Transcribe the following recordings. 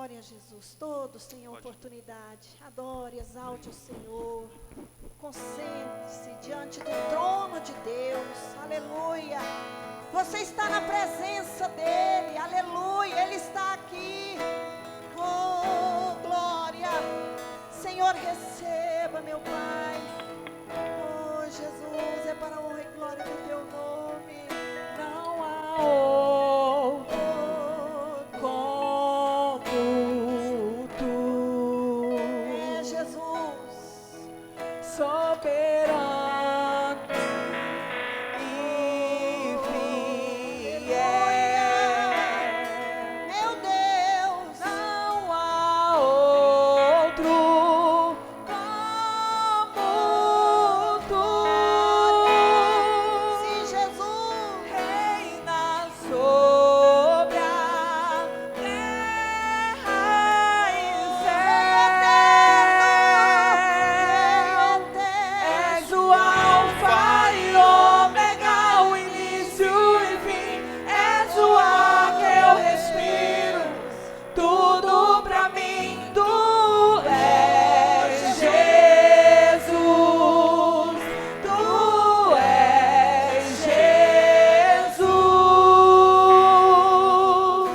Glória a Jesus. Todos têm a oportunidade. Adore, exalte o Senhor. Concentre-se diante do trono de Deus. Aleluia. Você está na presença dEle. Aleluia. Ele está aqui. Oh, glória. Senhor, receba, meu Pai. Oh, Jesus, é para a honra e glória do Teu nome. Não há outro como Tu. É Jesus. Soberano e fiel. Meu Deus. Não há outro como Tu. Sim, Jesus. Reina sobre a terra e céu. És o Alfa e Ômega, o início e fim. És o ar que eu respiro. Tudo pra mim, Tu és Jesus. Tu és Jesus.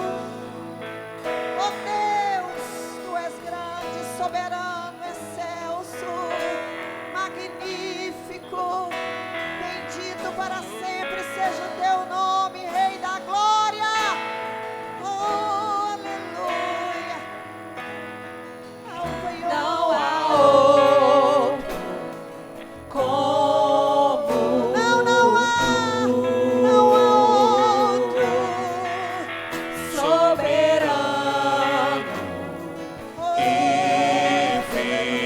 Oh Deus, Tu és grande, soberano, excelso, magnífico, bendito para sempre seja o Teu nome, Rei da glória. Oh, aleluia. Alfa e Não há Ômega. outro como Não há outro. soberano Oh, e fiel.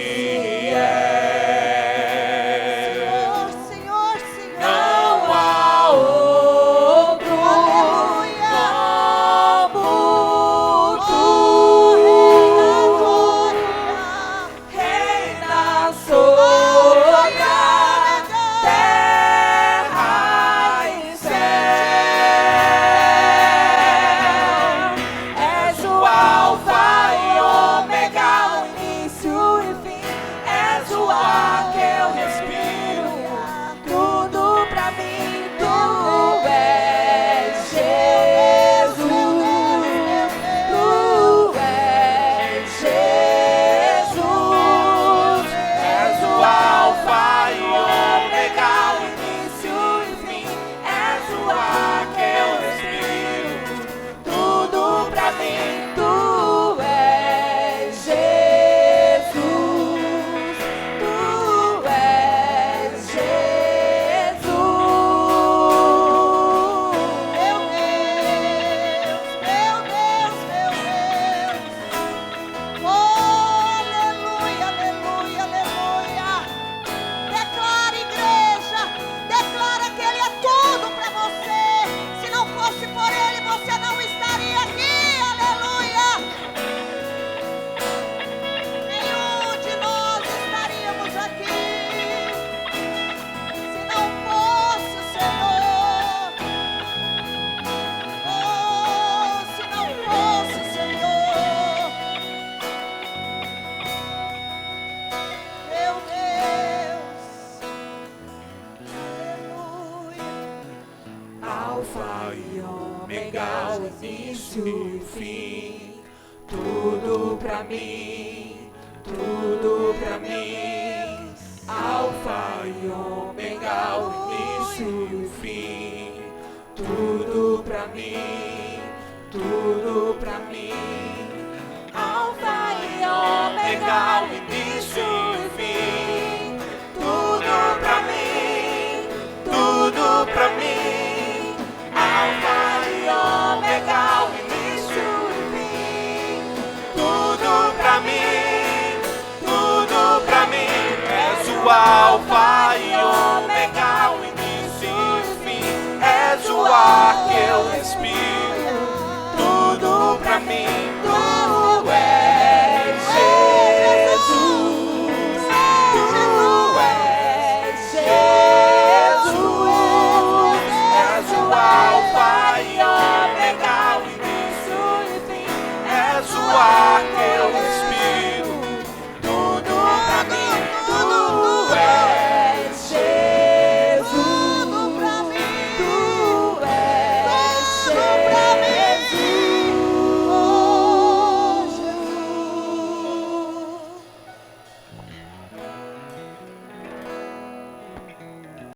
Senhor, Não há outro aleluia. como Oh, Tu. Rei da glória. Reina sobre a terra e céu. És o Alfa e Ômega, o início e fim. És o ar que eu respiro. Tudo pra mim, Tu és Jesus. Tu és Jesus. És o Alfa e Ômega, o início e fim. És o ar que eu respiro. Tudo pra mim, Tu és Jesus. Tu és Jesus. Meu Deus, meu Deus. Oh, aleluia, aleluia, aleluia. Declara, igreja, declara que Ele é tudo para você. Se não fosse por Ele, você não estaria aqui, aleluia. Nenhum de nós estaríamos aqui. Se não fosse o Senhor. Oh, se não fosse o Senhor, meu Deus, aleluia. Alfa e Ômega, o início e o fim. Tudo pra mim, tudo pra mim. Alfa e Ômega, o início e o fim. Tudo pra mim, tudo pra mim. Alfa e Ômega, o início e o fim. Tudo pra mim, tudo pra mim. Alfa e Ômega, o início e o fim. Tudo pra mim, tudo pra mim. És o Alfa e Ômega, o início e o fim. És o ar que eu respiro. Tudo pra mim,